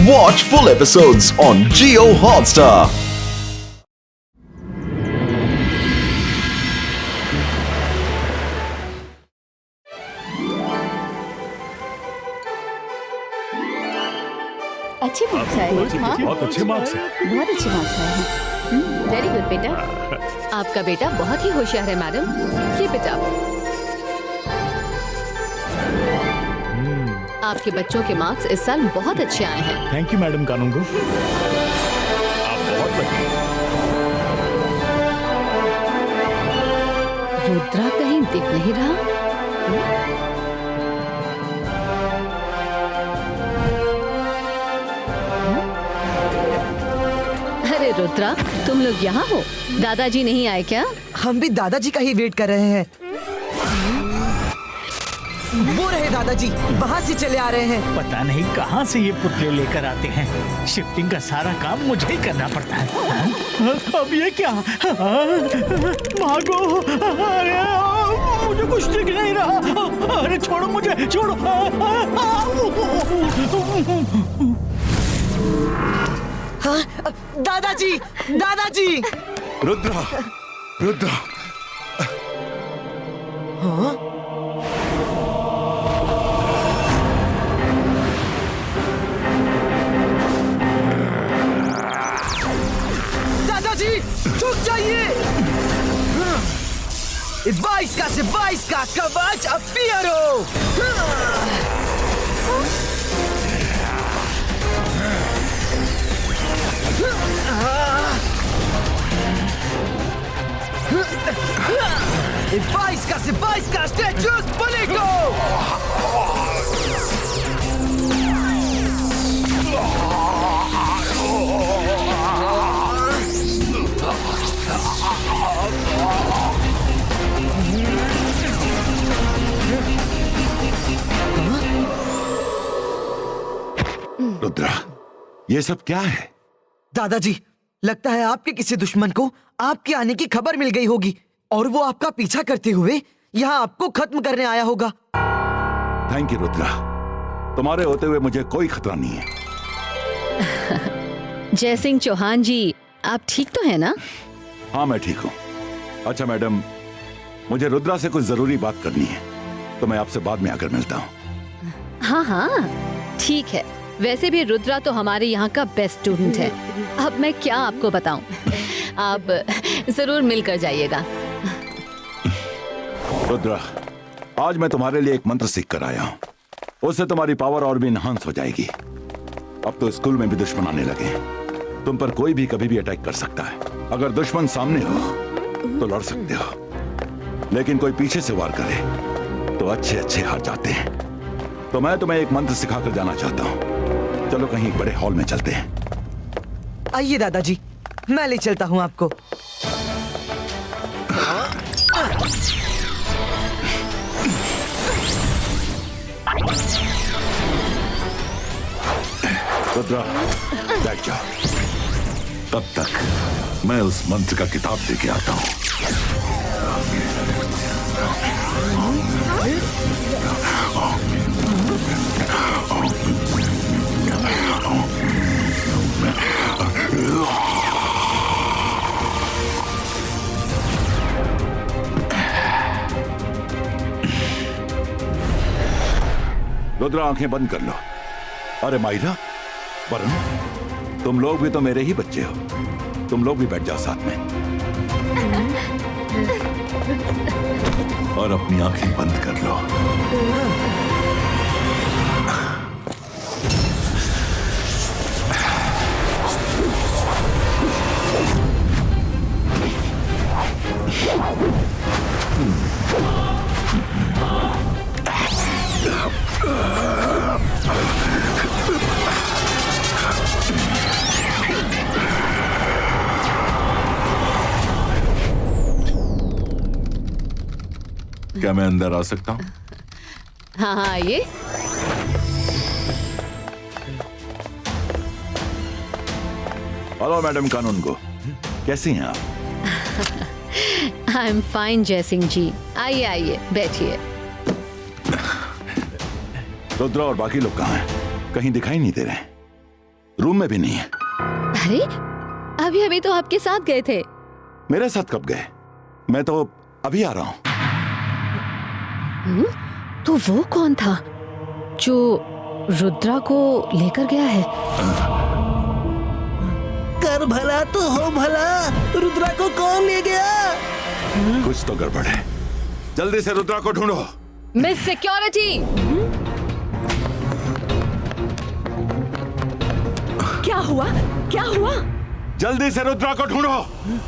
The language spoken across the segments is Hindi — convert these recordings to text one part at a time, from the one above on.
Watch full episodes on Jio Hotstar. अच्छे मार्क्स आए हैं। हाँ, बहुत अच्छे मार्क्स हैं। बहुत अच्छे मार्क्स आए हैं। वेरी गुड बेटा। आपका बेटा बहुत ही होशियार है मैडम। ये बेटा आपके बच्चों के मार्क्स इस साल बहुत अच्छे आए हैं। थैंक यू मैडम कानूनगो, आप बहुत लकी। रुद्रा कहीं दिख नहीं रहा। अरे रुद्रा, तुम लोग यहाँ हो? दादाजी नहीं आए क्या? हम भी दादाजी का ही वेट कर रहे हैं। वो रहे दादाजी, वहाँ से चले आ रहे हैं। पता नहीं कहाँ से ये पुतले लेकर आते हैं। शिफ्टिंग का सारा काम मुझे ही करना पड़ता है। अब ये क्या? भागो! अरे मुझे कुछ दिख नहीं रहा। अरे छोड़ो मुझे, छोड़ो! हाँ, दादाजी, दादाजी! रुद्रा, रुद्रा। हाँ? दादाजी, रुक जाइए! 22 का से 22 का कवच अब पियरो! बाईस का से 22 का स्टैचूस पलेगो! रुद्रा, ये सब क्या है? दादाजी, लगता है आपके किसी दुश्मन को आपके आने की खबर मिल गई होगी और वो आपका पीछा करते हुए यहाँ आपको खत्म करने आया होगा। थैंक यू रुद्रा, तुम्हारे होते हुए मुझे कोई खतरा नहीं है। जयसिंह चौहान जी, आप ठीक तो है ना? हाँ, मैं ठीक हूँ। अच्छा मैडम, मुझे रुद्रा से कुछ जरूरी बात करनी है, तो मैं आपसे बाद में आकर मिलता हूँ। हाँ हाँ, ठीक है। वैसे भी रुद्रा तो हमारे यहाँ का बेस्ट स्टूडेंट है। अब मैं क्या आपको बताऊं? आप जरूर मिलकर जाइएगा। रुद्रा, आज मैं तुम्हारे लिए एक मंत्र सीख कर आया हूँ। उससे तुम्हारी पावर और भी इनहांस हो जाएगी। अब तो स्कूल में भी दुश्मन आने लगे हैं। तुम पर कोई भी कभी भी अटैक कर सकता है। अगर दुश्मन सामने हो तो लड़ सकते हो, लेकिन कोई पीछे से वार करे तो अच्छे अच्छे हार जाते हैं। तो मैं तुम्हें एक मंत्र सिखाकर जाना चाहता हूँ। चलो कहीं बड़े हॉल में चलते हैं। आइए दादाजी, मैं ले चलता हूँ आपको। रुद्रा, बैठ जाओ। तब तक मैं उस मंत्र का किताब लेके आता हूँ। रुद्रा, आंखें बंद कर लो। अरे माहिरा, वरुण, तुम लोग भी तो मेरे ही बच्चे हो। तुम लोग भी बैठ जाओ साथ में और अपनी आंखें बंद कर लो। क्या मैं अंदर आ सकता हूँ? हाँ हाँ, आइए। हेलो मैडम कानूनगो, कैसी हैं आप? आई एम फाइन जयसिंह जी। आइए आइए, बैठिए। रुद्रा और बाकी लोग कहाँ हैं? कहीं दिखाई नहीं दे रहे। रूम में भी नहीं है। अरे अभी अभी तो आपके साथ गए थे। मेरे साथ कब गए? मैं तो अभी आ रहा हूं। तो वो कौन था जो रुद्रा को लेकर गया है? कर भला तो हो भला, रुद्रा को कौन ले गया? कुछ तो गड़बड़ है। जल्दी से रुद्रा को ढूंढो। मिस सिक्योरिटी, क्या हुआ? क्या हुआ? जल्दी से रुद्रा को ढूंढो,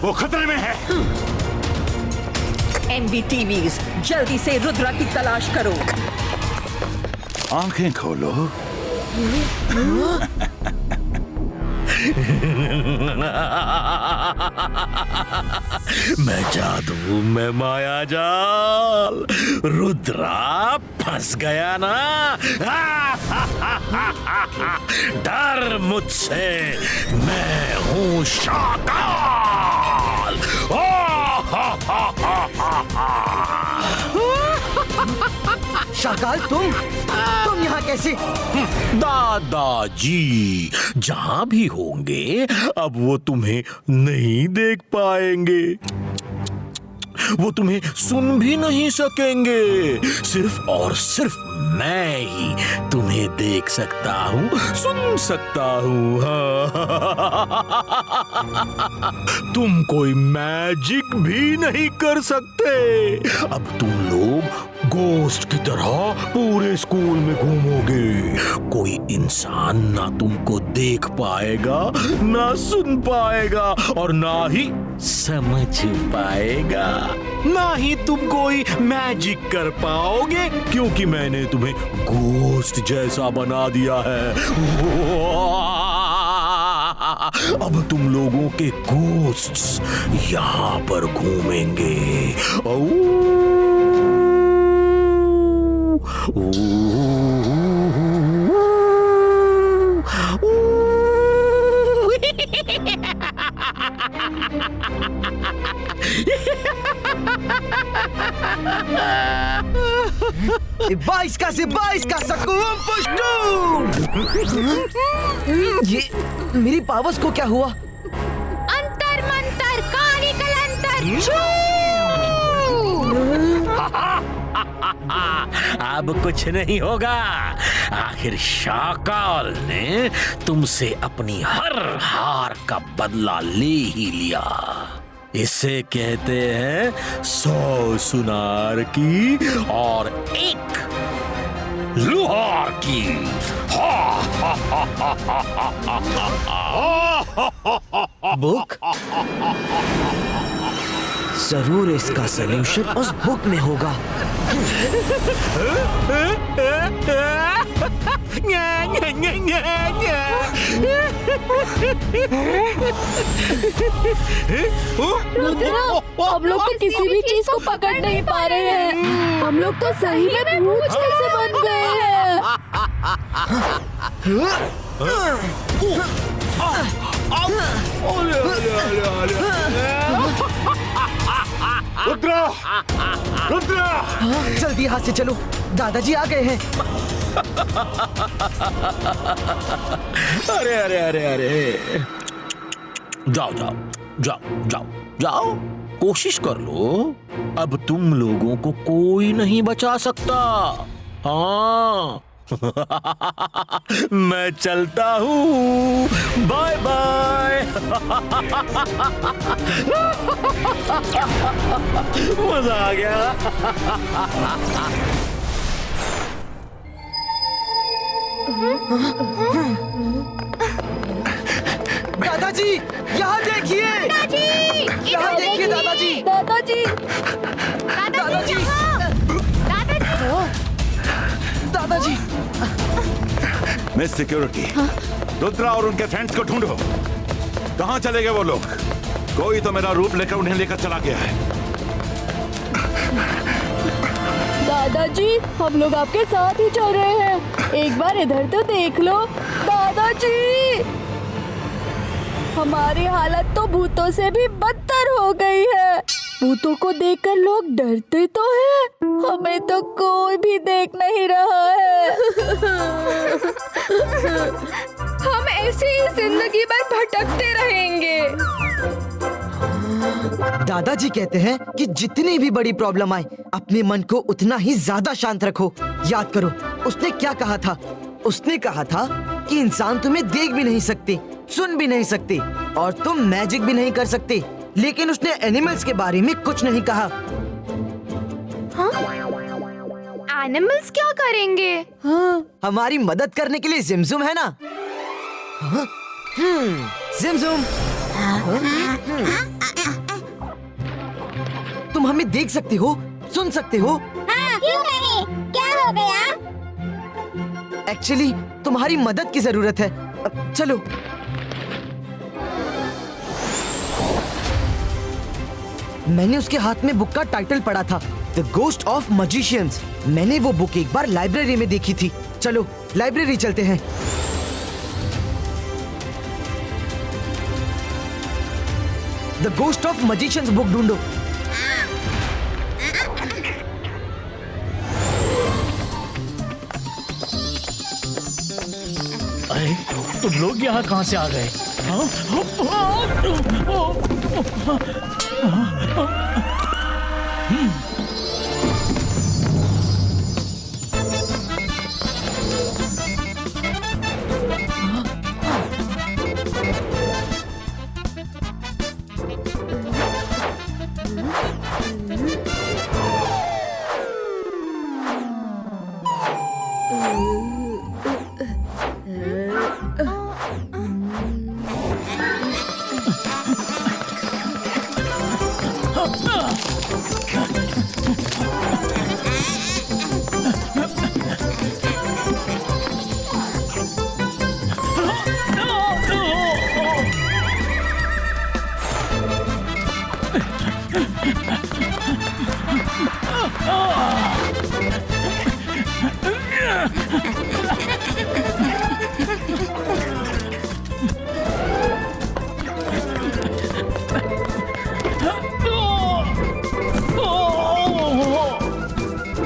वो खतरे में है। एनडीटीवीज, जल्दी से रुद्रा की तलाश करो। आंखें खोलो। मैं जादू में माया जाल, रुद्रा फंस गया ना। डर मुझसे, मैं हूँ शाकाल। शाकाल, तुम यहाँ कैसे? दादाजी जहां भी होंगे अब वो तुम्हें नहीं देख पाएंगे, वो तुम्हें सुन भी नहीं सकेंगे। सिर्फ और सिर्फ मैं ही तुम्हें देख सकता हूँ, सुन सकता हूँ। तुम कोई मैजिक भी नहीं कर सकते। अब तुम लोग गोस्ट की तरह पूरे स्कूल में घूमोगे। कोई इंसान ना तुमको देख पाएगा, ना सुन पाएगा और ना ही समझ पाएगा। ना ही तुम कोई मैजिक कर पाओगे, क्योंकि मैंने तुम्हें गोस्ट जैसा बना दिया है। अब तुम लोगों के गोस्ट्स यहाँ पर घूमेंगे। बाईस का सकूम पुष्टूम। ये मेरी पावर्स को क्या हुआ? अंतर मंतर काली कलंतर। अब कुछ नहीं होगा। आखिर शाकाल ने तुमसे अपनी हर हार का बदला ले ही लिया। इसे कहते हैं 100 सुनार की और 1 लुहार की। बुक? जरूर इसका सलूशन उस बुक में होगा। रुद्रा, हम लोग तो किसी भी चीज को पकड़ नहीं पा रहे हैं। हम लोग तो सही में भूत जैसे बन गए हैं। रुद्रा! रुद्रा! जल्दी यहाँ से चलो, दादाजी आ गए हैं। अरे अरे अरे अरे, जाओ जाओ जाओ जाओ जाओ, कोशिश कर लो। अब तुम लोगों को कोई नहीं बचा सकता। हाँ। मैं चलता हूँ, बाय बाय। मजा आ गया। दादाजी, यहाँ देखिए। यहाँ देखिए दादाजी। दादाजी, दादाजी, दादाजी। मिस सिक्योरिटी, रुद्रा और उनके फ्रेंड्स को ढूंढो। कहाँ चले गए वो लोग? कोई तो मेरा रूप लेकर उन्हें लेकर चला गया है। दादाजी, हम लोग आपके साथ ही चल रहे हैं। एक बार इधर तो देख लो। दादाजी, हमारी हालत तो भूतों से भी बदतर हो गई है। भूतों को देखकर लोग डरते तो हैं, हमें तो कोई भी देख नहीं रहा है। हम ऐसे ही जिंदगी भर भटकते रहेंगे। दादाजी कहते हैं कि जितनी भी बड़ी प्रॉब्लम आए अपने मन को उतना ही ज्यादा शांत रखो। याद करो उसने क्या कहा था। उसने कहा था कि इंसान तुम्हें देख भी नहीं सकते, सुन भी नहीं सकते और तुम मैजिक भी नहीं कर सकते। लेकिन उसने एनिमल्स के बारे में कुछ नहीं कहा। एनिमल्स क्या करेंगे? हमारी मदद करने के लिए जिमजुम है ना। हाँ? जिमजुम, तुम हमें देख सकते हो, सुन सकते हो। हाँ, क्यों नहीं? क्या हो गया? एक्चुअली तुम्हारी मदद की जरूरत है। चलो। मैंने उसके हाथ में बुक का टाइटल पढ़ा था, द गोस्ट ऑफ मजिशियंस। मैंने वो बुक एक बार लाइब्रेरी में देखी थी। चलो लाइब्रेरी चलते हैं। The ghost of magicians book ढूंढो। अरे तुम लोग यहाँ कहाँ से आ गए?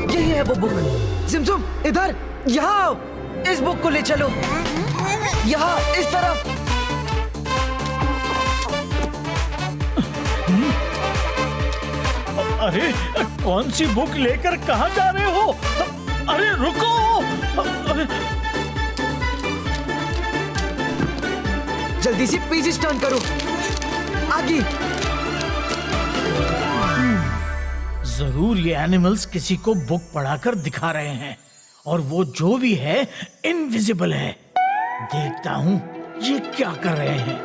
यही है वो बुक। जिमजुम इधर, यहाँ आओ। इस बुक को ले चलो। यहाँ इस तरफ। अरे कौन सी बुक लेकर कहाँ जा रहे हो? अरे रुको! अरे जल्दी से पेजेस टर्न करो। आगे। जरूर ये एनिमल्स किसी को बुक पढ़ाकर दिखा रहे हैं और वो जो भी है इनविजिबल है। देखता हूँ ये क्या कर रहे हैं।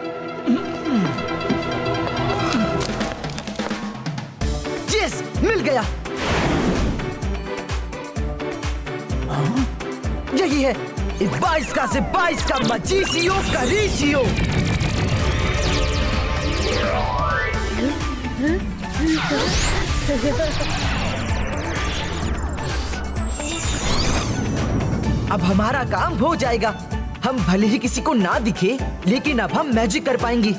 यस, मिल गया। यही है 22 का से 22 का मजीसियो का रीसियो। अब हमारा काम हो जाएगा। हम भले ही किसी को ना दिखे, लेकिन अब हम मैजिक कर पाएंगी।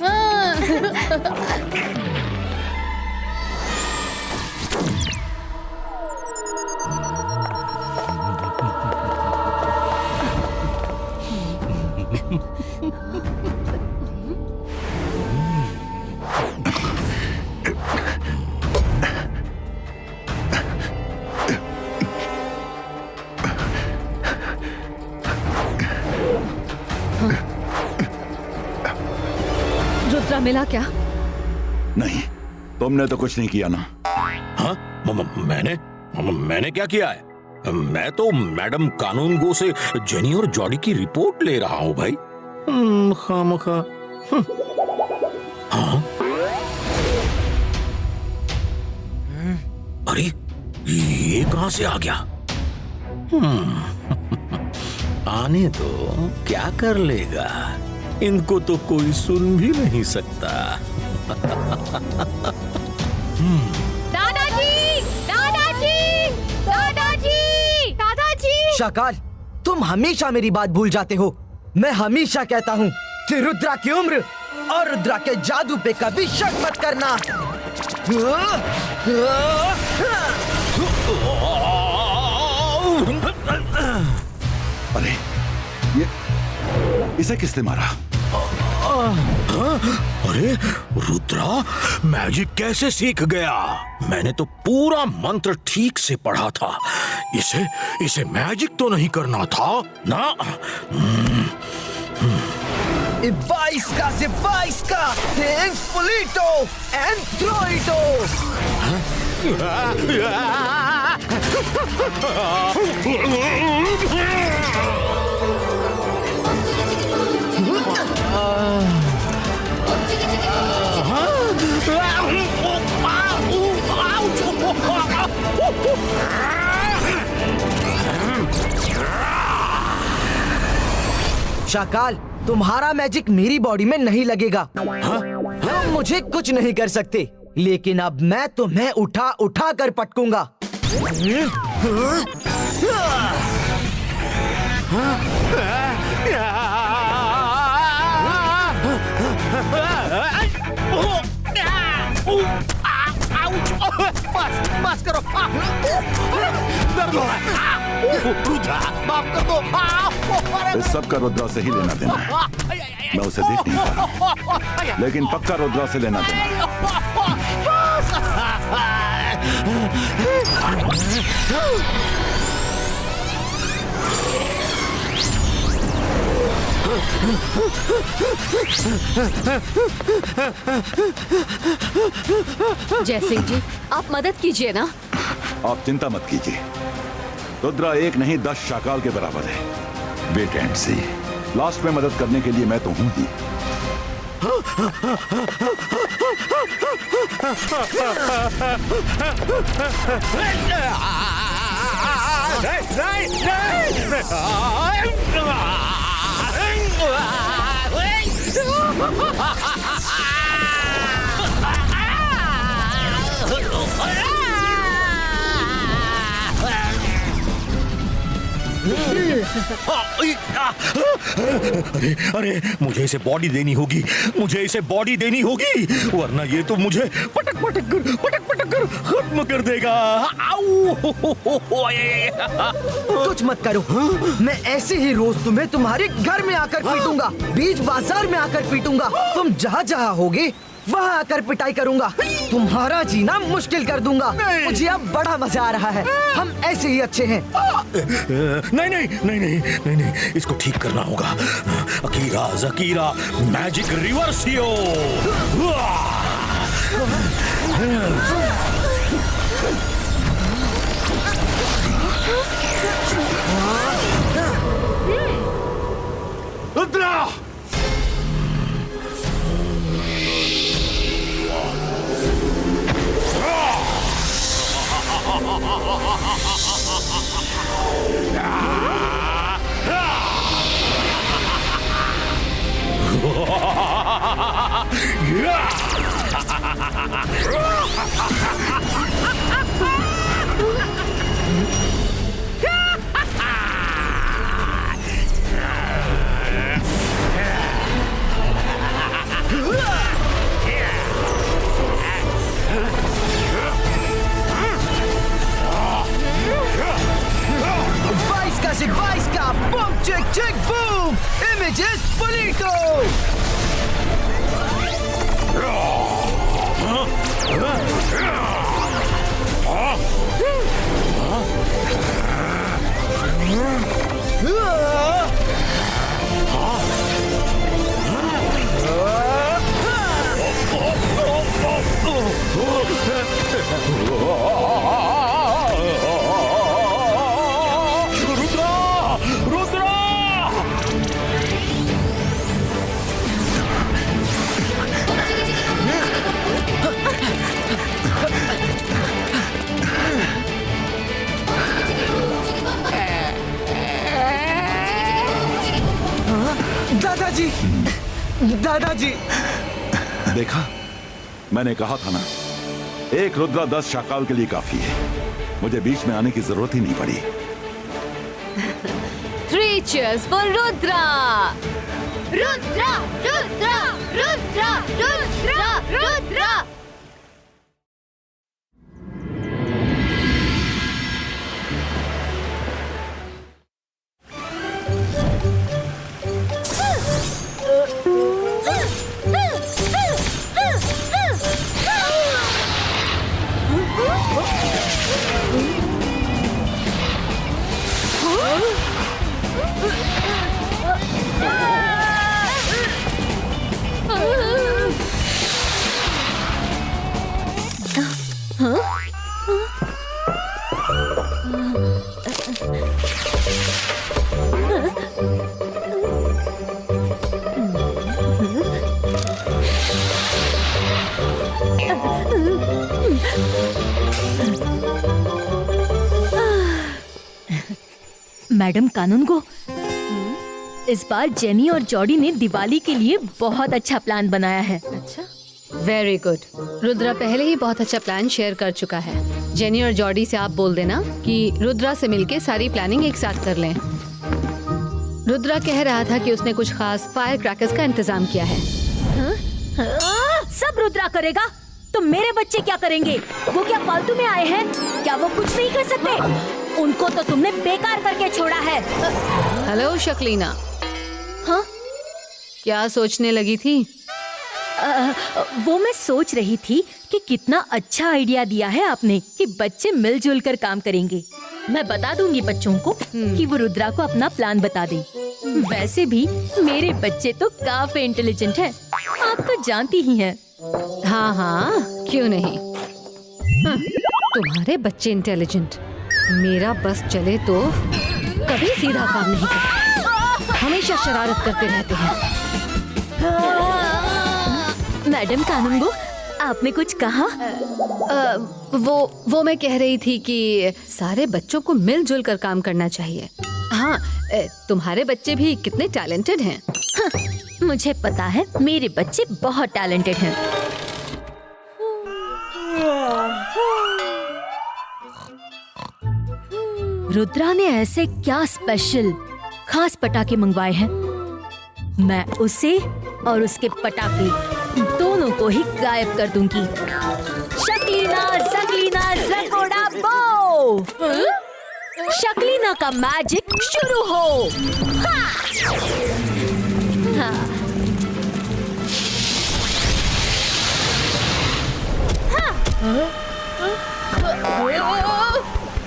रुद्रा मिला क्या? नहीं, तुमने तो कुछ नहीं किया ना। हाँ? मैंने क्या किया है? मैं तो मैडम कानून गो से जेनी और जॉडी की रिपोर्ट ले रहा हूँ भाई। खामखा। हाँ? अरे ये कहाँ से आ गया? आने दो, क्या कर लेगा? इनको तो कोई सुन भी नहीं सकता। दादाजी! दादाजी! दादाजी! दादाजी! शाकाल, तुम हमेशा मेरी बात भूल जाते हो। मैं हमेशा कहता हूँ कि रुद्रा की उम्र और रुद्रा के जादू पे कभी शक मत करना। अरे ये इसे किसने मारा? अरे रुद्रा मैजिक कैसे सीख गया? मैंने तो पूरा मंत्र ठीक से पढ़ा था। इसे मैजिक तो नहीं करना था ना। Ivaisca, Zevaisca, thanks Polito, and Troito. Shakaal, तुम्हारा मैजिक मेरी बॉडी में नहीं लगेगा। तुम मुझे कुछ नहीं कर सकते, लेकिन अब मैं तुम्हें उठा उठा कर पटकूंगा। बस करो, दर्द हो रहा है। रुद्रा माफ कर दो। इस सब का रुद्रा से ही लेना देना है। मैं उसे देख नहीं पाया, लेकिन पक्का रुद्रा से लेना देना है। जयसिंह जी, आप मदद कीजिए ना। आप चिंता मत कीजिए, रुद्रा एक नहीं 10 शाकाल के बराबर है। Wait and C. लास्ट में मदद करने के लिए मैं तो हूं ही। अरे मुझे इसे बॉडी देनी होगी, मुझे इसे बॉडी देनी होगी, वरना ये तो मुझे पटक पटक कर खत्म कर देगा। आऊ! कुछ मत करो, मैं ऐसे ही रोज तुम्हें तुम्हारे घर में आकर पीटूंगा, बीच बाजार में आकर पीटूंगा। तुम जहाँ जहाँ होगे वहाँ आकर पिटाई करूंगा, तुम्हारा जीना मुश्किल कर दूंगा। मुझे अब बड़ा मजा आ रहा है, हम ऐसे ही अच्छे हैं। नहीं, इसको ठीक करना होगा। अकीरा जकीरा मैजिक रिवर्सियो। Rudra! Vaisca, boom, check, boom! Images, Polito! दादाजी, देखा, मैंने कहा था ना, एक रुद्रा 10 शाकाल के लिए काफी है। मुझे बीच में आने की जरूरत ही नहीं पड़ी। 3 cheers for Rudra. Rudra, Rudra, Rudra, Rudra, Rudra. Madam कानून को इस बार जेनी और जॉडी ने दिवाली के लिए बहुत अच्छा प्लान बनाया है। अच्छा, वेरी गुड। रुद्रा पहले ही बहुत अच्छा प्लान शेयर कर चुका है। जेनी और जॉडी से आप बोल देना कि रुद्रा से मिलके सारी प्लानिंग एक साथ कर लें। रुद्रा कह रहा था कि उसने कुछ खास फायर क्रैकर्स का इंतजाम किया है। सब रुद्रा करेगा तो मेरे बच्चे क्या करेंगे? वो क्या फालतू में आए हैं? क्या वो कुछ नहीं कर सकते? उनको तो तुमने बेकार करके छोड़ा है। हेलो शक्लीना। हाँ? क्या सोचने लगी थी? वो मैं सोच रही थी कि कितना अच्छा आइडिया दिया है आपने कि बच्चे मिलजुल कर काम करेंगे। मैं बता दूंगी बच्चों को कि वो रुद्रा को अपना प्लान बता दें। वैसे भी मेरे बच्चे तो काफी इंटेलिजेंट हैं। आप तो जानती ही हैं। हाँ हाँ, क्यों नहीं। हाँ, तुम्हारे बच्चे इंटेलिजेंट, मेरा बस चले तो कभी सीधा काम नहीं करते, हमेशा शरारत करते रहते हैं। मैडम कानूनगो, आपने कुछ कहा? वो मैं कह रही थी कि सारे बच्चों को मिलजुल कर काम करना चाहिए। हाँ, तुम्हारे बच्चे भी कितने टैलेंटेड हैं। हाँ, मुझे पता है मेरे बच्चे बहुत टैलेंटेड हैं। रुद्रा ने ऐसे क्या स्पेशल खास पटाखे मंगवाए हैं? मैं उसे और उसके पटाखे दोनों को ही गायब कर दूंगी। शक्लीना, जगलीना, जगोड़ा बो! शक्लीना का मैजिक शुरू हो। हाँ! हाँ।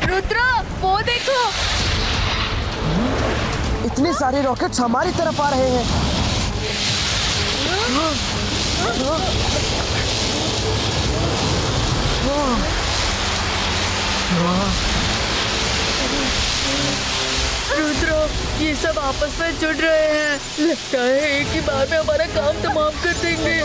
रुद्रा, वो देखो। इतने सारे रॉकेट्स हमारी तरफ आ रहे हैं। रुद्रा, ये सब आपस में जुड़ रहे हैं। लगता है एक ही बार में हमारा काम तमाम कर देंगे।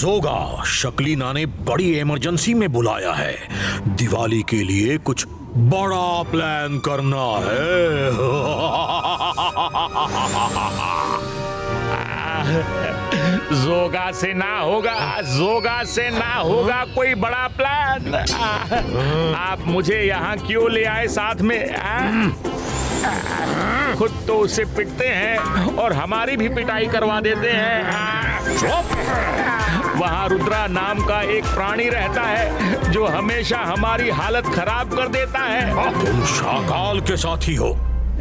जोगा, शक्लीना ने बड़ी इमरजेंसी में बुलाया है। दिवाली के लिए कुछ बड़ा प्लान करना है। जोगा से ना होगा, जोगा से ना होगा कोई बड़ा प्लान। आप मुझे यहाँ क्यों ले आए साथ में? खुद तो उसे पिटते हैं और हमारी भी पिटाई करवा देते हैं। चुप! वहाँ रुद्रा नाम का एक प्राणी रहता है जो हमेशा हमारी हालत खराब कर देता है। तुम शाकाल के साथी हो,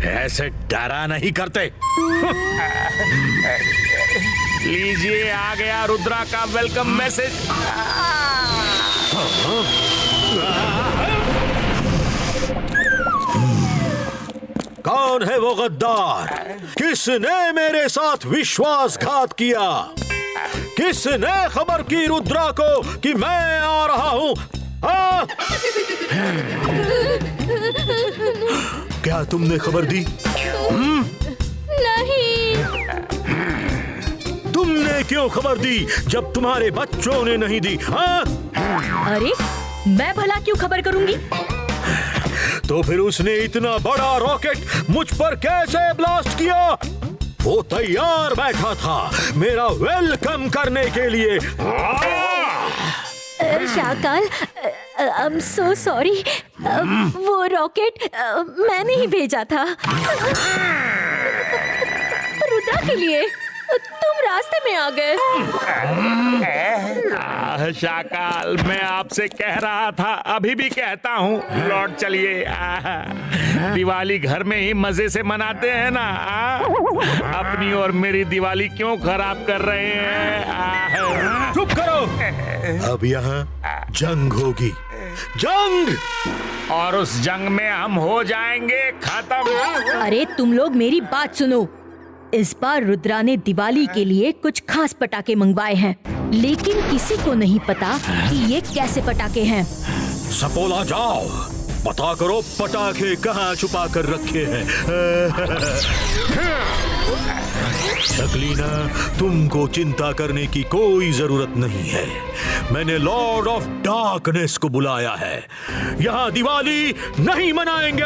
ऐसे डरा नहीं करते। लीजिए, आ गया रुद्रा का वेलकम मैसेज। कौन है वो गद्दार? किसने मेरे साथ विश्वासघात किया? किसने खबर की रुद्रा को कि मैं आ रहा हूँ? क्या तुमने खबर दी? नहीं। तुमने क्यों खबर दी जब तुम्हारे बच्चों ने नहीं दी? अरे, मैं भला क्यों खबर करूंगी? तो फिर उसने इतना बड़ा रॉकेट मुझ पर कैसे ब्लास्ट किया? वो तैयार बैठा था मेरा वेलकम करने के लिए। Shakaal, I am so sorry. वो रॉकेट मैंने ही भेजा था रुद्रा के लिए। तुम रास्ते में आ गए। शाकाल, मैं आपसे कह रहा था, अभी भी कहता हूँ, लौट चलिए। दिवाली घर में ही मजे से मनाते हैं ना। अपनी और मेरी दिवाली क्यों खराब कर रहे हैं? चुप करो। अब यहाँ जंग होगी, जंग। और उस जंग में हम हो जाएंगे खत्म। अरे तुम लोग मेरी बात सुनो। इस बार रुद्रा ने दिवाली के लिए कुछ खास पटाखे मंगवाए हैं, लेकिन किसी को नहीं पता कि ये कैसे पटाखे हैं। सपोला जाओ, पता करो पटाखे कहाँ छुपा कर रखे हैं। शकलीना, तुमको चिंता करने की कोई जरूरत नहीं है। मैंने लॉर्ड ऑफ डार्कनेस को बुलाया है। यहाँ दिवाली नहीं मनाएंगे।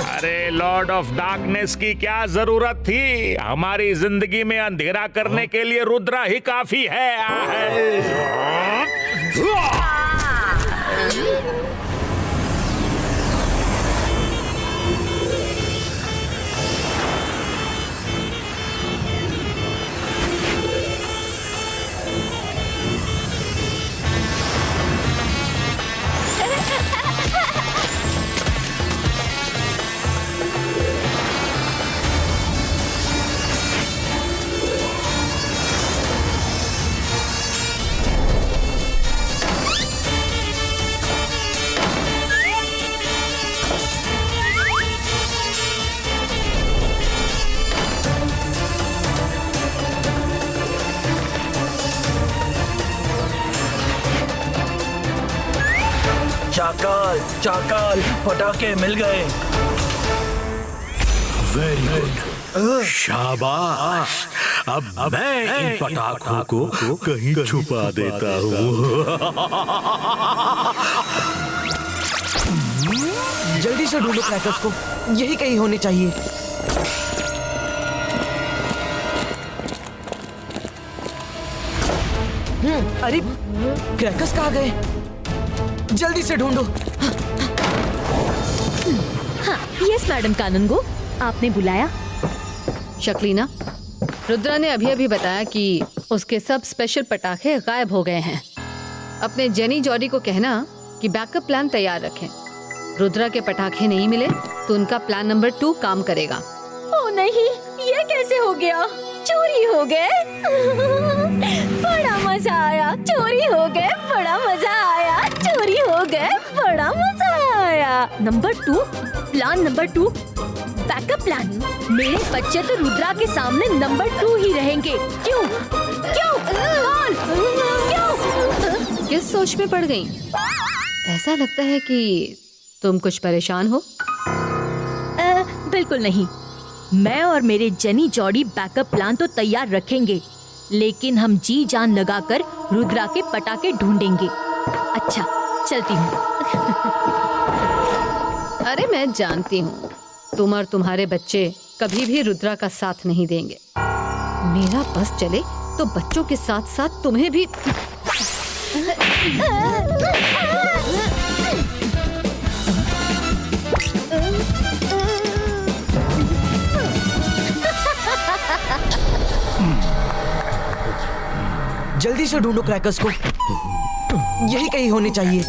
अरे लॉर्ड ऑफ डार्कनेस की क्या जरूरत थी? हमारी जिंदगी में अंधेरा करने के लिए रुद्रा ही काफी है। चाकाल, चाकाल, पटाखे मिल गए। वेरी गुड, शाबाश। अब मैं इन पटाखों को कहीं छुपा देता हूँ। जल्दी से ढूंढो क्रैकर्स को, यही कहीं होने चाहिए। अरे क्रैकर्स कहाँ गए? जल्दी से ढूंढो। हाँ, यस मैडम कानूनगो, आपने बुलाया? शक्लीना, रुद्रा ने अभी अभी बताया कि उसके सब स्पेशल पटाखे गायब हो गए हैं। अपने जेनी जॉडी को कहना कि बैकअप प्लान तैयार रखें। रुद्रा के पटाखे नहीं मिले तो उनका प्लान नंबर 2 काम करेगा। ओ नहीं, ये कैसे हो गया? चोरी हो गए। बड़ा मजा आया, चोरी हो गए, बड़ा मजा आया, चोरी हो गए, बड़ा मजा आया। Number 2, plan number 2, backup plan. मेरे बच्चे तो रुद्रा के सामने नंबर 2 ही रहेंगे। क्यों? क्यों? बोल, क्यों? किस सोच में पड़ गई? ऐसा लगता है कि तुम कुछ परेशान हो। बिल्कुल नहीं। मैं और मेरे जेनी जॉडी बैकअप प्लान तो तैयार रखेंगे, लेकिन हम जी जान लगाकर रुद्रा के पटाखे ढूंढेंगे। अच्छा, चलती हूँ। अरे मैं जानती हूँ, तुम और तुम्हारे बच्चे कभी भी रुद्रा का साथ नहीं देंगे। मेरा बस चले तो बच्चों के साथ साथ तुम्हें भी। जल्दी से ढूंढो क्रैकर्स को, यही कहीं होने चाहिए।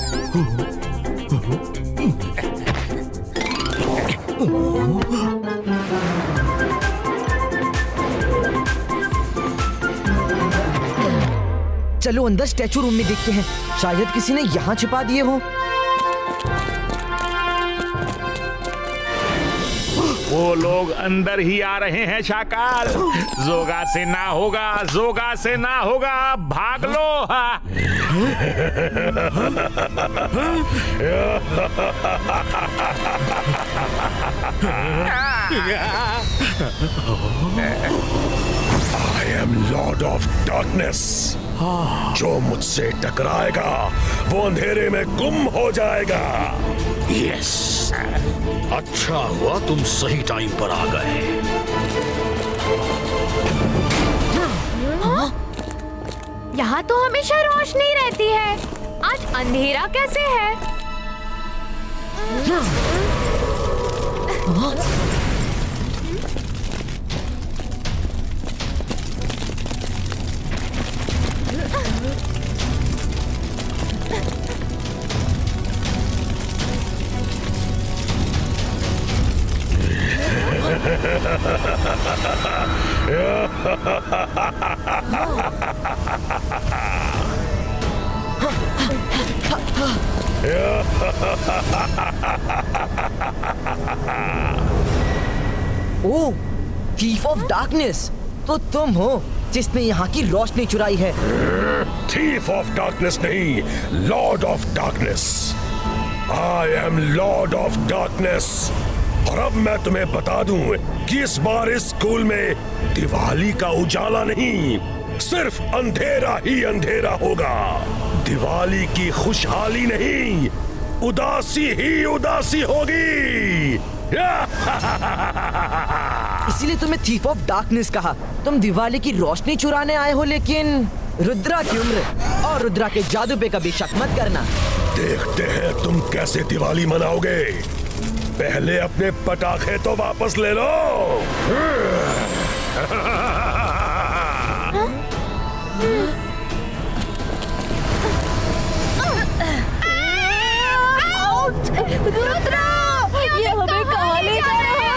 चलो अंदर स्टैचू रूम में देखते हैं, शायद किसी ने यहाँ छिपा दिए हो। वो लोग अंदर ही आ रहे हैं शाकाल। जोगा से ना होगा, जोगा से ना होगा, भाग लो। I am Lord of Darkness. जो मुझसे टकराएगा वो अंधेरे में गुम हो जाएगा। यस, अच्छा हुआ तुम सही टाइम पर आ गए। यहाँ तो हमेशा रोशनी रहती है, आज अंधेरा कैसे है? ओह, थीफ ऑफ डार्कनेस, तो तुम हो जिसने यहाँ की रोशनी चुराई है। थीफ ऑफ डार्कनेस नहीं, Lord of darkness. I am Lord of darkness. और अब मैं तुम्हें बता दूं कि इस बार इस स्कूल में दिवाली का उजाला नहीं, सिर्फ अंधेरा ही अंधेरा होगा। दिवाली की खुशहाली नहीं, उदासी ही उदासी होगी। इसीलिए तुम्हें थीफ ऑफ डार्कनेस कहा। तुम दिवाली की रोशनी चुराने आए हो, लेकिन रुद्रा की उम्र और रुद्रा के जादू पे कभी शक मत करना। देखते हैं तुम कैसे दिवाली मनाओगे। पहले अपने पटाखे तो वापस ले लो। रुद्रा, ये हमें कहाँ ले जा रहा है?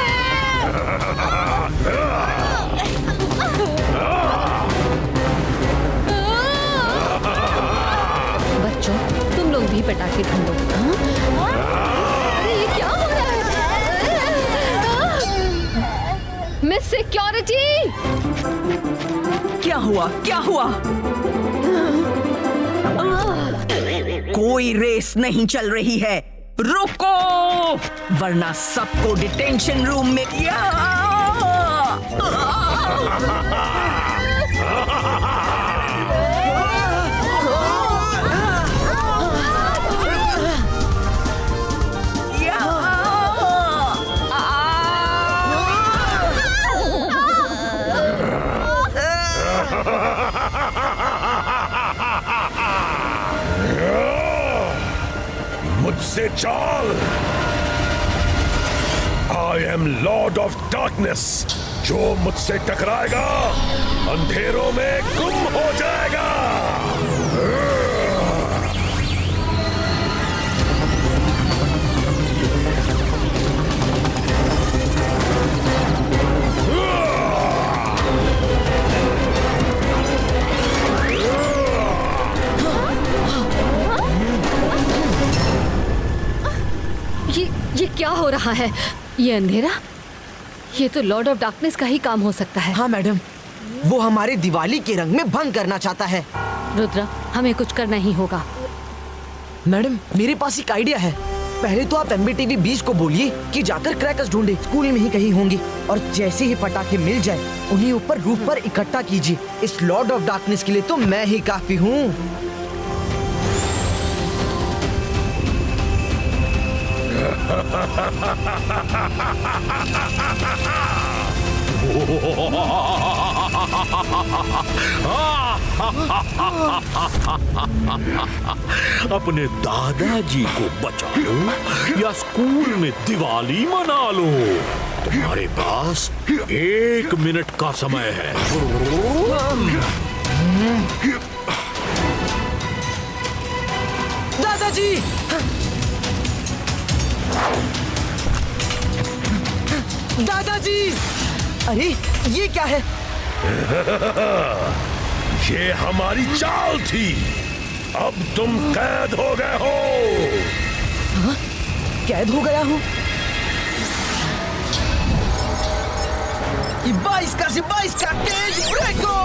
बच्चों, तुम लोग भी पटाखे ढूंढो। अरे ये क्या हो रहा है? मिस सिक्योरिटी, क्या हुआ? क्या हुआ? कोई रेस नहीं चल रही है, रुको, वरना सबको डिटेंशन रूम में मुझसे चाल। I am Lord of darkness. जो मुझसे टकराएगा अंधेरों में गुम हो जाएगा। ये क्या हो रहा है? ये अंधेरा, ये तो लॉर्ड ऑफ डार्कनेस का ही काम हो सकता है। हाँ मैडम, वो हमारे दिवाली के रंग में भंग करना चाहता है। रुद्रा, हमें कुछ करना ही होगा। मैडम, मेरे पास एक आइडिया है। पहले तो आप MBTV 20 को बोलिए कि जाकर क्रैकर्स ढूंढे, स्कूल में ही कहीं होंगे, और जैसे ही पटाखे मिल जाए उन्हें ऊपर रूफ पर इकट्ठा कीजिए। इस लॉर्ड ऑफ डार्कनेस के लिए तो मैं ही काफी हूँ। अपने दादाजी को बचा लो या स्कूल में दिवाली मना लो। तुम्हारे पास 1 मिनट का समय है। दादाजी, दादाजी, अरे ये क्या है? ये हमारी चाल थी। अब तुम कैद हो गए हो। हाँ? कैद हो गया हूँ? 22 का तेज ब्रेको।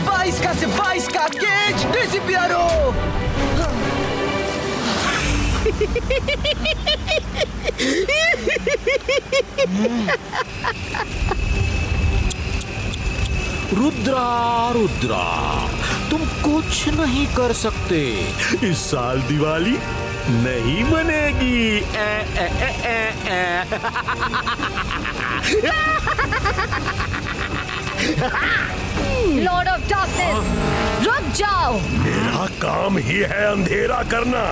22 का केज डिसिपियरो। रुद्रा, रुद्रा, तुम कुछ नहीं कर सकते। इस साल दिवाली नहीं मनेगी। लॉर्ड ऑफ डार्कनेस, रुक जाओ। मेरा काम ही है अंधेरा करना,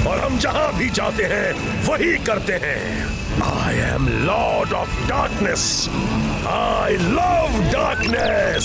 और हम जहां भी जाते हैं वही करते हैं। I am Lord of darkness. I love darkness.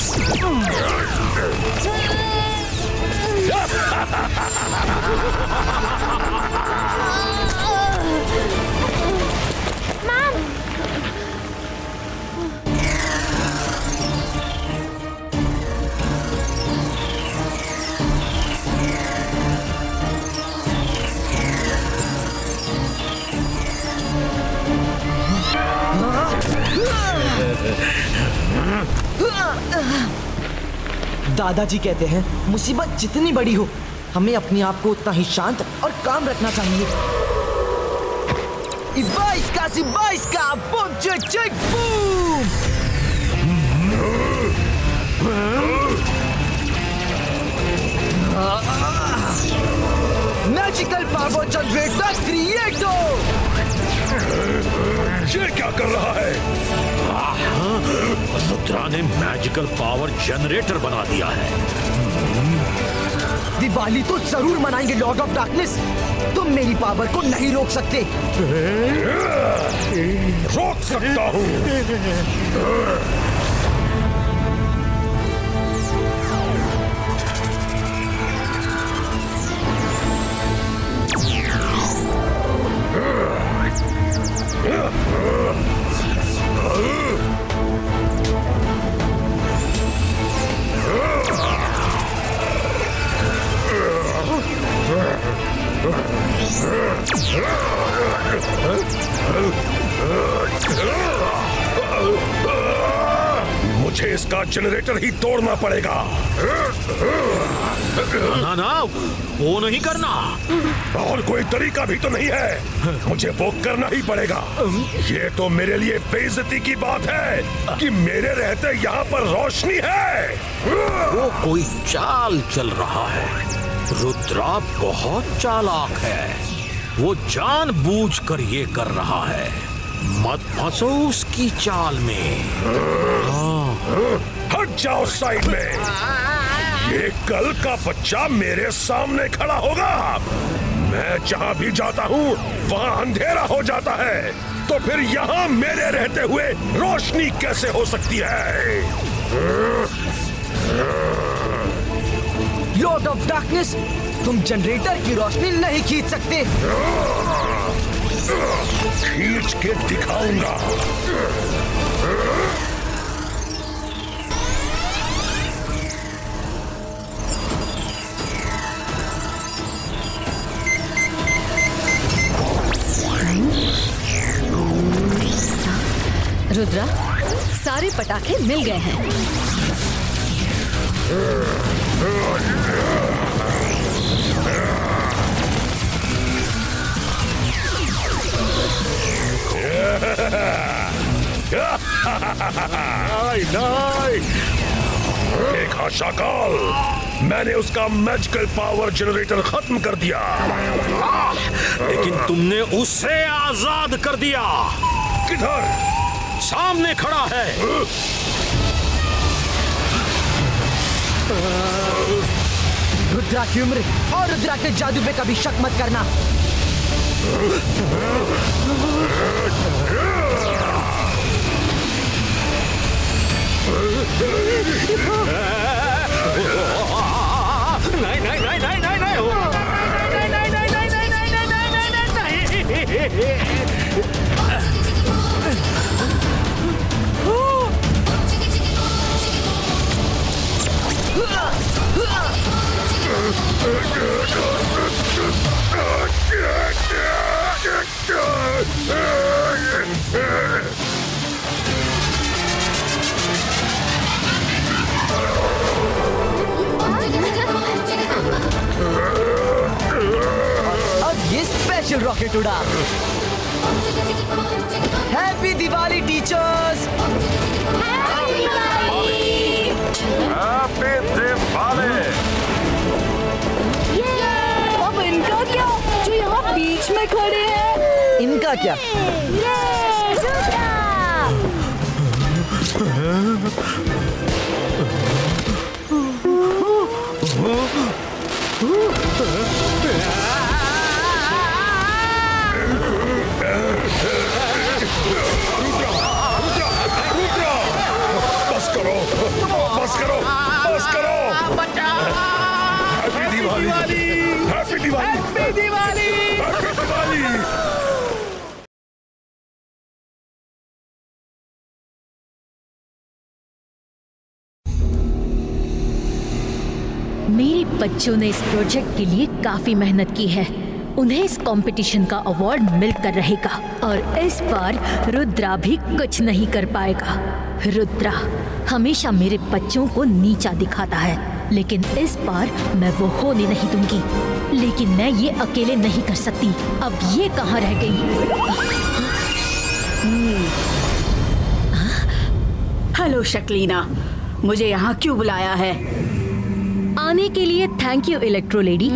दादाजी कहते हैं मुसीबत जितनी बड़ी हो हमें अपने आप को उतना ही शांत और काम रखना चाहिए। Ibaisca, boom, check, boom! Magical power generator creator! ये क्या कर रहा है? रुद्रा ने मैजिकल पावर जनरेटर बना दिया है। दिवाली तो जरूर मनाएंगे लॉर्ड ऑफ डार्कनेस। तुम मेरी पावर को नहीं रोक सकते। रोक सकता हूँ। मुझे इसका जनरेटर ही तोड़ना पड़ेगा। ना, वो नहीं करना। और कोई तरीका भी तो नहीं है। मुझे वो करना ही पड़ेगा। ये तो मेरे लिए बेइज्जती की बात है कि मेरे रहते यहाँ पर रोशनी है। वो कोई चाल चल रहा है। रुद्रा बहुत चालाक है। वो जानबूझकर ये कर रहा है। मत फंसो उसकी चाल में। हट जाओ साइड में। ये कल का बच्चा मेरे सामने खड़ा होगा। मैं जहाँ भी जाता हूँ वहाँ अंधेरा हो जाता है। तो फिर यहाँ मेरे रहते हुए रोशनी कैसे हो सकती है? लॉर्ड ऑफ डार्कनेस, तुम जनरेटर की रोशनी नहीं खींच सकते। खींच के दिखाऊंगा। रुद्रा, सारे पटाखे मिल गए हैं। देखा शाकाल, मैंने उसका मैजिकल पावर जनरेटर खत्म कर दिया। लेकिन तुमने उसे आजाद कर दिया। किधर? सामने खड़ा है। रुद्रा की उम्र और रुद्रा के जादू पे कभी शक मत करना। अब ये स्पेशल रॉकेट उड़ा। Happy Diwali teachers. अब इनका क्या, जो यहाँ बीच में खड़े हैं? इनका क्या? बस करो, बस करो, बस करो। Happy Diwali, happy Diwali, happy Diwali, happy Diwali. मेरे बच्चों ने इस प्रोजेक्ट के लिए काफी मेहनत की है उन्हें इस कंपटीशन का अवार्ड मिलकर रहेगा और इस बार रुद्रा भी कुछ नहीं कर पाएगा। रुद्रा हमेशा मेरे बच्चों को नीचा दिखाता है, लेकिन इस बार मैं वो होने नहीं दूंगी। लेकिन मैं ये अकेले नहीं कर सकती। अब ये कहाँ रह गई? हेलो शक्लीना, मुझे यहाँ क्यों बुलाया है? आने के लिए thank you electro lady.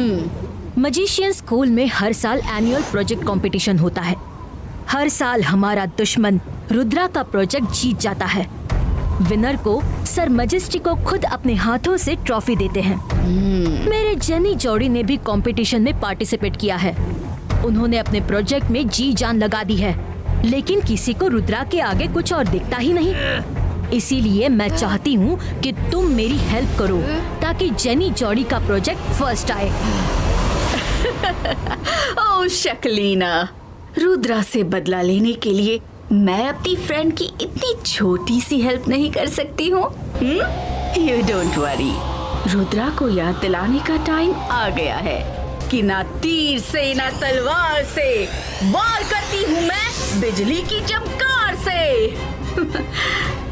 Magician school में हर साल एनुअल प्रोजेक्ट कंपटीशन होता है। हर साल हमारा दुश्मन रुद्रा का प्रोजेक्ट जीत जाता है। विनर को सर मजिस्ट्री को खुद अपने हाथों से ट्रॉफी देते हैं। मेरे जेनी जोड़ी ने भी कंपटीशन में पार्टिसिपेट किया है। उन्होंने अपने प्रोजेक्ट में जी जान लगा दी है, लेकिन किसी को रुद्रा के आगे कुछ और दिखता ही नहीं। इसीलिए मैं चाहती हूँ कि तुम मेरी हेल्प करो ताकि जेनी जोड़ी का प्रोजेक्ट फर्स्ट आए। ओह शक्लीना, रुद्रा से बदला लेने के लिए मैं अपनी फ्रेंड की इतनी छोटी सी हेल्प नहीं कर सकती हूँ? यू डोंट वरी, रुद्रा को याद दिलाने का टाइम आ गया है कि ना तीर से ना तलवार से वार करती हूँ मैं बिजली की चमकार से।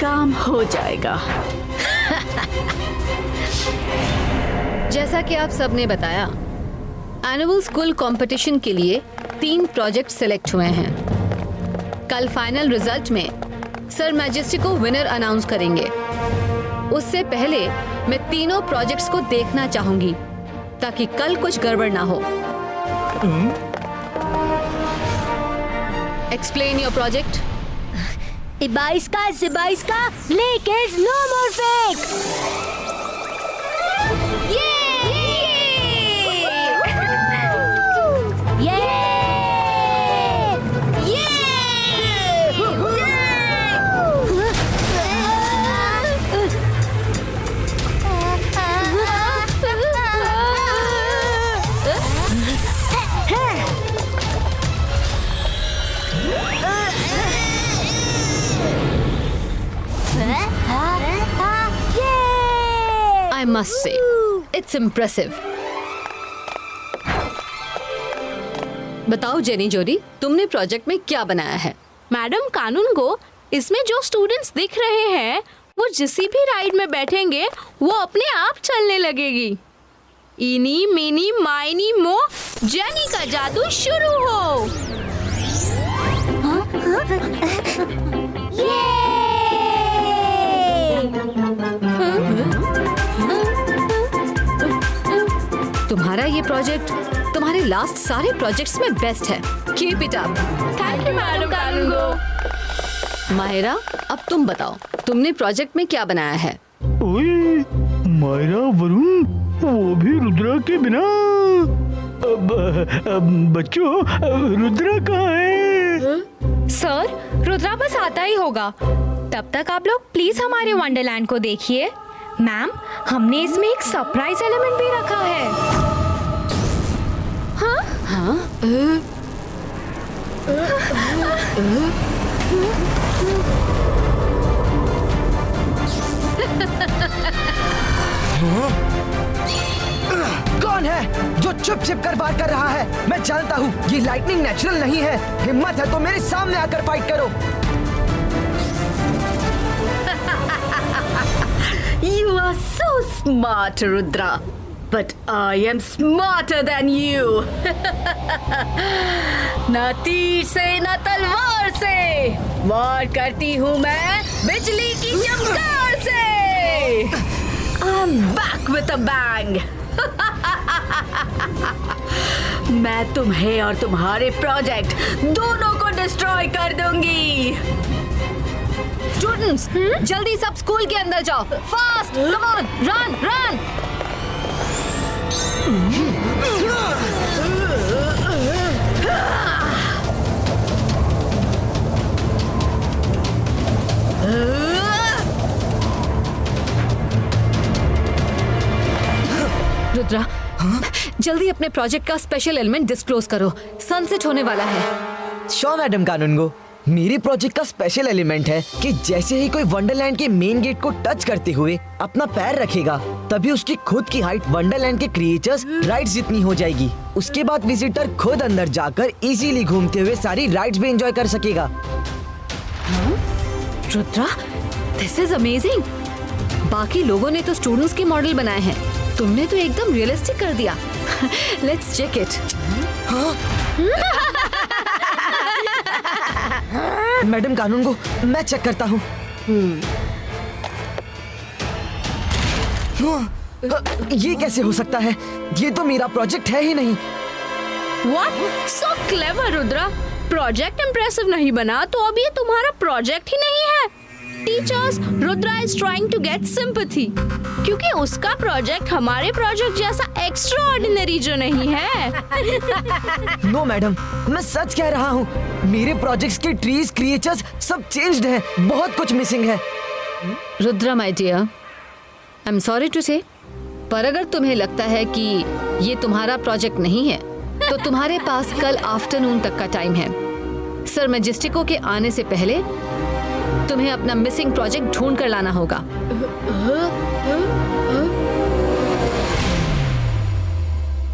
काम हो जाएगा। जैसा कि आप सबने बताया, एनुअल स्कूल कंपटीशन के लिए 3 प्रोजेक्ट सिलेक्ट हुए हैं। कल फाइनल रिजल्ट में सर मैजेस्टी को विनर अनाउंस करेंगे। उससे पहले मैं तीनों प्रोजेक्ट्स को देखना चाहूंगी ताकि कल कुछ गड़बड़ ना हो। Explain your project. इबाइस का लेकिन no more fake. I must say, it's impressive. बताओ जेनी जोड़ी, तुमने प्रोजेक्ट में क्या बनाया है? मैडम कानून को इसमें जो स्टूडेंट्स दिख रहे हैं वो जिस भी राइड में बैठेंगे वो अपने आप चलने लगेगी। इनी मिनी माइनी मो, जेनी का जादू शुरू हो। तुम्हारा ये प्रोजेक्ट तुम्हारे लास्ट सारे प्रोजेक्ट्स में बेस्ट है। Keep it up. Thank you madam कानून। माहिरा, अब तुम बताओ, तुमने प्रोजेक्ट में क्या बनाया है? ओए, मायरा वरुण, वो भी रुद्रा के बिना। बच्चों, रुद्रा कहाँ है? सर, रुद्रा बस आता ही होगा। तब तक आप लोग प्लीज हमारे वंडरलैंड को देखिए। मैम, हमने इसमें एक सरप्राइज एलिमेंट भी रखा है। हाँ? हाँ? कौन है जो चुप छिप कर बात कर रहा है? मैं जानता हूँ ये लाइटनिंग नेचुरल नहीं है। हिम्मत है तो मेरे सामने आकर फाइट करो। You are so smart, Rudra. But I am smarter than you. ना तीर से ना तलवार से वार करती हूँ मैं बिजली की चमकार से। I'm back with a bang. मैं तुम्हें और तुम्हारे प्रोजेक्ट दोनों को डिस्ट्रॉय कर दूंगी। स्टूडेंट्स, जल्दी सब स्कूल के अंदर जाओ। Fast, come on, run run. Rudra, जल्दी अपने प्रोजेक्ट का स्पेशल एलिमेंट डिस्क्लोज करो। सनसेट होने वाला है। श्योर मैडम कानून गो। मेरे प्रोजेक्ट का स्पेशल एलिमेंट है कि जैसे ही कोई वंडरलैंड के मेन गेट को टच करते हुए अपना पैर रखेगा, तभी उसकी खुद की हाइट वंडरलैंड के क्रिएचर्स राइड्स जितनी हो जाएगी। उसके बाद विजिटर खुद अंदर जाकर इजीली घूमते हुए सारी राइड्स भी एंजॉय कर सकेगा। Rudra, this is amazing. बाकी लोगों ने तो स्टूडेंट्स के मॉडल बनाए हैं, तुमने तो एकदम रियलिस्टिक कर दिया। Let's check it. मैडम कानून को मैं चेक करता हूँ। ये कैसे हो सकता है? ये तो मेरा प्रोजेक्ट है ही नहीं। What? So clever, Rudra. Project impressive नहीं बना तो अब ये तुम्हारा प्रोजेक्ट ही नहीं है। Teachers, Rudra is trying to get sympathy, क्योंकि उसका प्रोजेक्ट हमारे प्रोजेक्ट जैसा एक्स्ट्रा ऑर्डिनरी जो नहीं है। नो मैडम, मैं सच कह रहा हूँ। मेरे प्रोजेक्ट्स के ट्रीज, क्रिएचर्स सब चेंज्ड हैं। बहुत कुछ मिसिंग है। Rudra my dear, I am sorry to say, पर अगर तुम्हें लगता है कि ये तुम्हारा प्रोजेक्ट नहीं है तो तुम्हारे पास कल आफ्टरनून तक का टाइम है। सर मैजेस्टिको के आने से पहले तुम्हें अपना मिसिंग प्रोजेक्ट ढूंढ कर लाना होगा।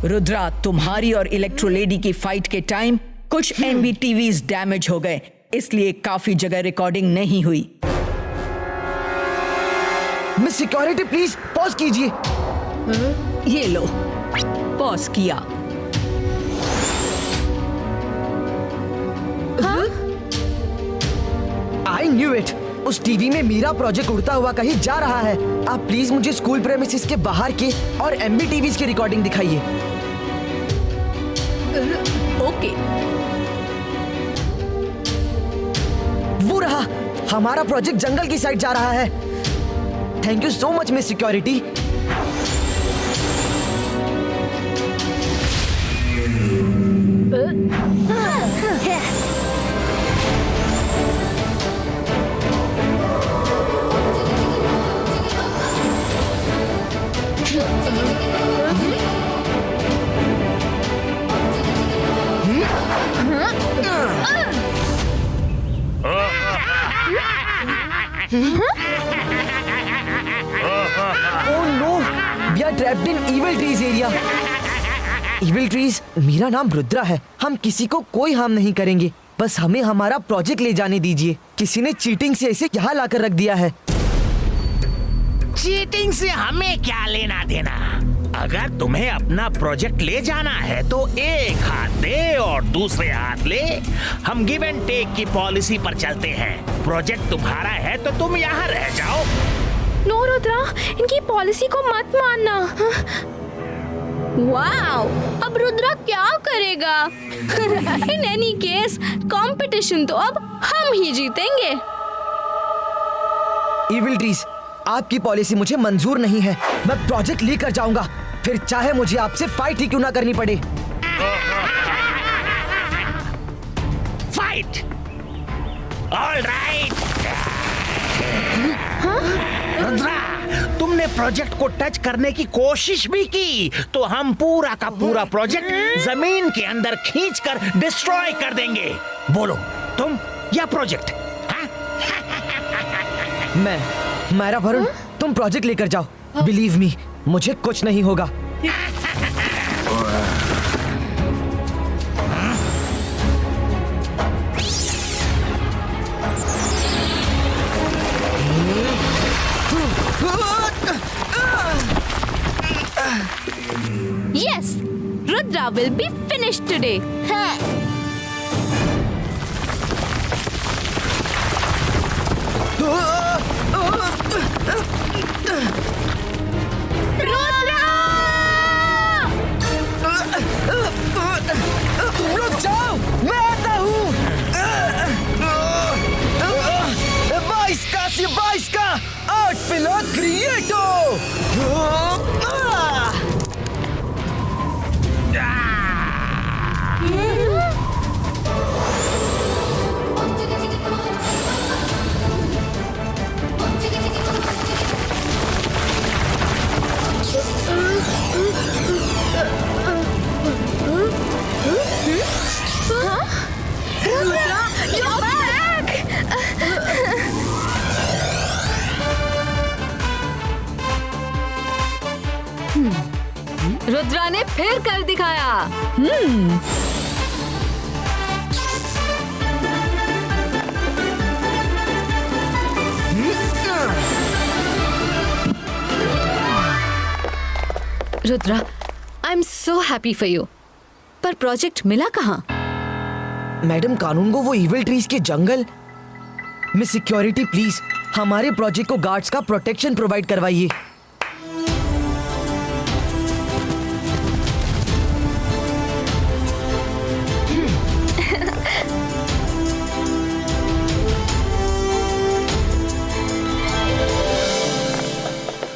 रुद्रा, तुम्हारी और इलेक्ट्रो लेडी की फाइट के टाइम कुछ NBTVs डैमेज हो गए, इसलिए काफी जगह रिकॉर्डिंग नहीं हुई। मिस सिक्योरिटी प्लीज पॉज कीजिए। ये लो, पॉज किया। I knew it. उस टीवी में मेरा प्रोजेक्ट उड़ता हुआ कहीं जा रहा है। आप प्लीज मुझे स्कूल प्रेमिसेस के बाहर के और MBTVs की रिकॉर्डिंग दिखाइए। ओके। वो रहा, हमारा प्रोजेक्ट जंगल की साइड जा रहा है। Thank you so much miss security. Oh no, we are trapped in evil trees area. Evil trees, मेरा नाम रुद्रा है। हम किसी को कोई हार्म नहीं करेंगे, बस हमें हमारा प्रोजेक्ट ले जाने दीजिए। किसी ने चीटिंग से इसे यहाँ लाकर रख दिया है। चीटिंग से हमें क्या लेना देना? अगर तुम्हें अपना प्रोजेक्ट ले जाना है तो एक हाथ दे और दूसरे हाथ ले। हम गिव एंड टेक की पॉलिसी पर चलते हैं। प्रोजेक्ट तुम्हारा है तो तुम यहाँ रह जाओ। नो रुद्रा, इनकी पॉलिसी को मत मानना। वाओ, अब रुद्रा क्या करेगा? इन एनी केस कंपटीशन तो अब हम ही जीतेंगे। Evil trees, आपकी पॉलिसी मुझे मंजूर नहीं है। मैं प्रोजेक्ट लेकर जाऊंगा, फिर चाहे मुझे आपसे फाइट ही क्यों ना करनी पड़े। फाइट? All right. रुद्रा, तुमने प्रोजेक्ट को टच करने की कोशिश भी की तो हम पूरा का पूरा प्रोजेक्ट जमीन के अंदर खींचकर डिस्ट्रॉय कर देंगे। बोलो, तुम या प्रोजेक्ट? मेरा वरुण, तुम प्रोजेक्ट लेकर जाओ। बिलीव मी, मुझे कुछ नहीं होगा। Yes, Rudra will be finished today. रुक जाओ, मैं आता हूँ। 22 का 8 पिलर क्रिएटो। Rudra, you're back! रुद्रा ने फिर कर दिखाया। Rudra, I am so happy for you. पर प्रोजेक्ट मिला कहाँ? मैडम कानून को वो इविल ट्रीज के जंगल। मिस सिक्योरिटी प्लीज हमारे प्रोजेक्ट को गार्ड्स का प्रोटेक्शन प्रोवाइड करवाइए।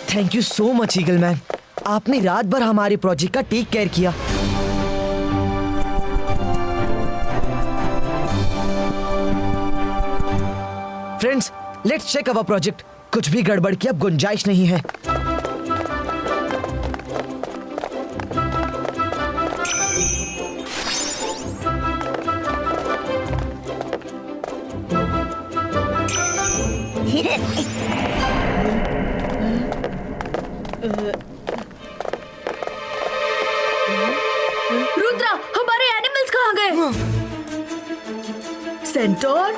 Thank you so much eagle man, आपने रात भर हमारे प्रोजेक्ट का टेक केयर किया। Friends, let's check our project. कुछ भी गड़बड़ की अब गुंजाइश नहीं है। रुद्रा, हमारे एनिमल्स कहाँ गए? सेंटोर?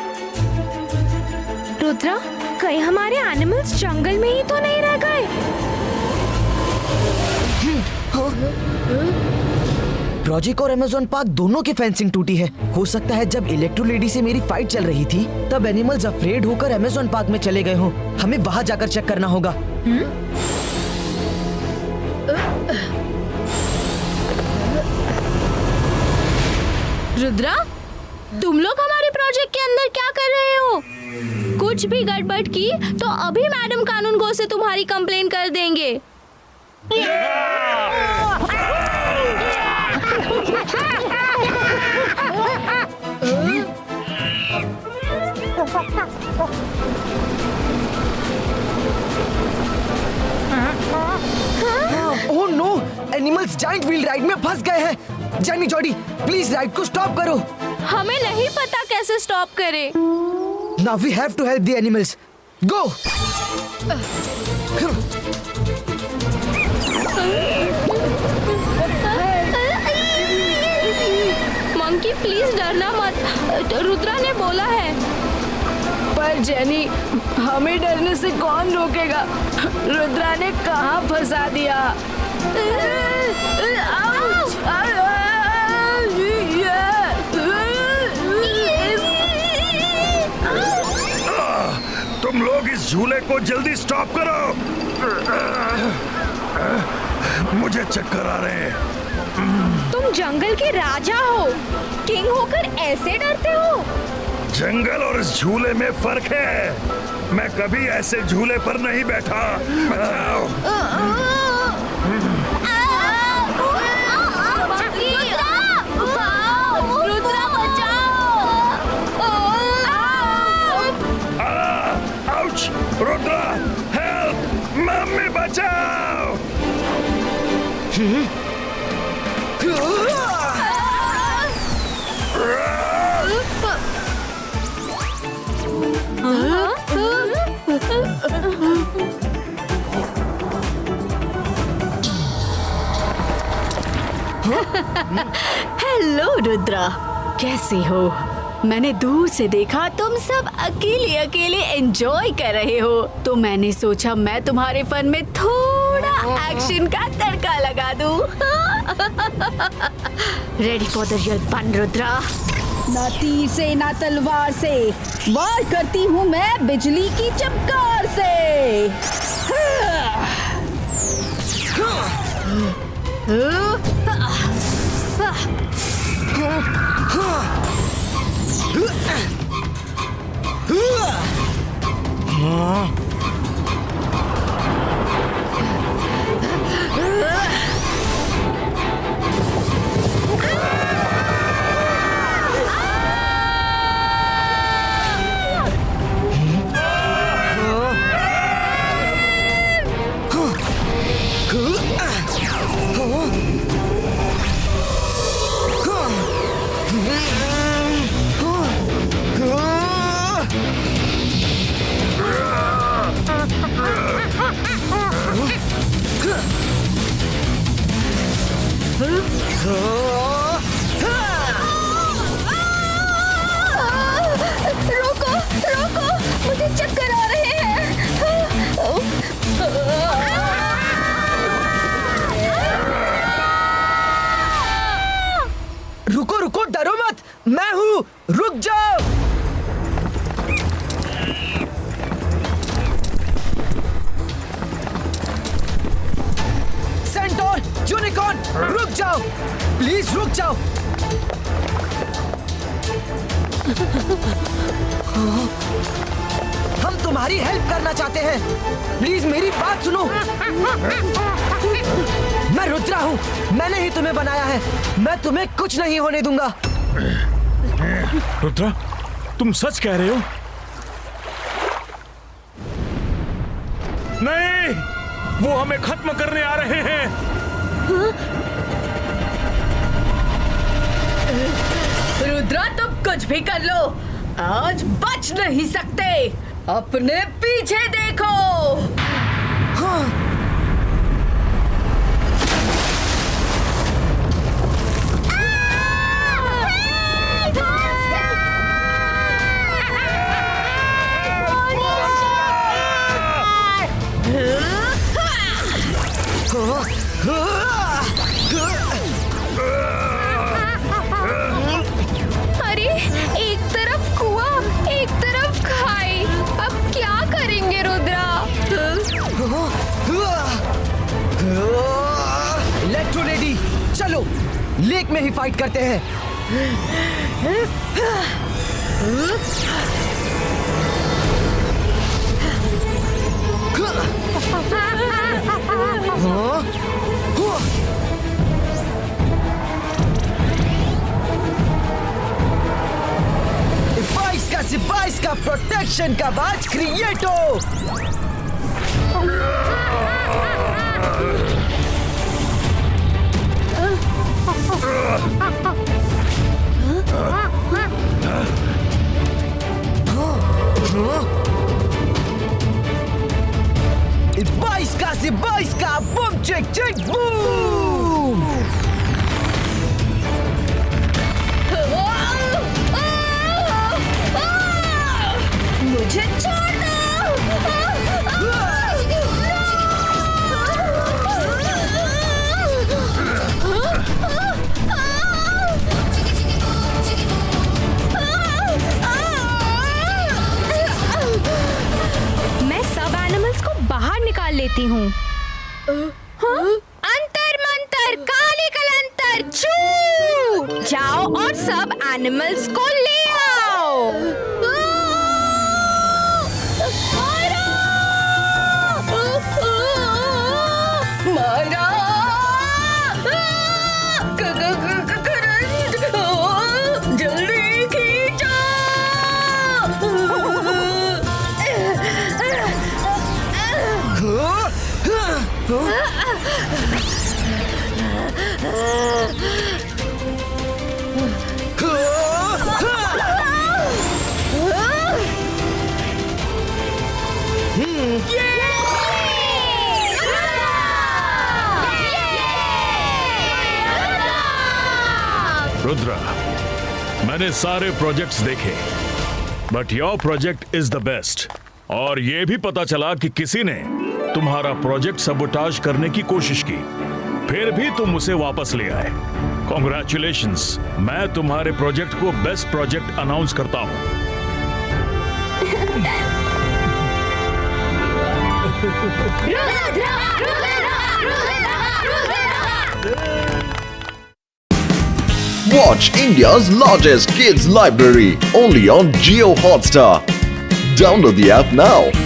रुद्रा, कहीं हमारे एनिमल्स जंगल में ही तो नहीं रह गए? प्रोजेक्ट और अमेज़न पार्क दोनों की फेंसिंग टूटी है। हो सकता है जब इलेक्ट्रो लेडी से मेरी फाइट चल रही थी तब एनिमल्स अफ्रेड होकर अमेज़न पार्क में चले गए हों। हमें वहां जाकर चेक करना होगा। रुद्रा, तुम लोग हमारे प्रोजेक्ट के अंदर क्या कर रहे हो? कुछ भी गड़बड़ की तो अभी मैडम कानून गो से तुम्हारी कंप्लेन कर देंगे। Oh no, animals giant wheel ride में फंस गए हैं। जेनी जॉडी, प्लीज राइड को स्टॉप करो। हमें नहीं पता कैसे स्टॉप करें। Now we have to help the animals. Go. Monkey please डरना मत, रुद्रा ने बोला है। पर जेनी, हमें डरने से कौन रोकेगा? रुद्रा ने कहाँ फंसा दिया? तुम लोग इस झूले को जल्दी स्टॉप करो। मुझे चक्कर आ रहे हैं। तुम जंगल के राजा हो, किंग होकर ऐसे डरते हो? जंगल और इस झूले में फर्क है। मैं कभी ऐसे झूले पर नहीं बैठा। बचाओ। रुद्रा बचाओ! आउच! रुद्रा, हेल्प! मम्मी बचाओ! हेलो रुद्रा, कैसे हो? मैंने दूर से देखा तुम सब अकेले अकेले एंजॉय कर रहे हो, तो मैंने सोचा मैं तुम्हारे फन में थोड़ा एक्शन का तड़का लगा दूं। Ready for the real fun Rudra? ना तीर से ना तलवार से, वार करती हूँ मैं बिजली की चमकार से। जाओ। हम तुम्हारी हेल्प करना चाहते हैं, प्लीज मेरी बात सुनो। मैं रुद्रा हूँ, मैंने ही तुम्हें बनाया है, मैं तुम्हें कुछ नहीं होने दूंगा। रुद्रा, तुम सच कह रहे हो? नहीं, वो हमें खत्म करने आ रहे हैं। रुद्रा, तुम कुछ भी कर लो, आज बच नहीं सकते। अपने पीछे देखो। हाँ। अरे, एक तरफ कुआं, एक तरफ खाई, अब क्या करेंगे रुद्रा? इलेक्ट्रो लेडी, चलो लेक में ही फाइट करते हैं। बाइस का प्रोटेक्शन का बाज क्रिएटो। बाइस का बूम चेक चेक बूम। मुझे छोड़ मैं सब एनिमल्स को बाहर निकाल लेती हूँ। अंतर मंतर काली कलंतर छू, जाओ और सब एनिमल्स को ले आओ। जल्दी खींचो। रुद्रा, मैंने सारे प्रोजेक्ट्स देखे, but your project is the best. और ये भी पता चला कि किसी ने तुम्हारा प्रोजेक्ट सबोटाज करने की कोशिश की, फिर भी तुम उसे वापस ले आए। कॉन्ग्रेचुलेशंस, मैं तुम्हारे प्रोजेक्ट को बेस्ट प्रोजेक्ट अनाउंस करता हूं। Watch India's largest kids library only on Jio Hotstar. Download the app now.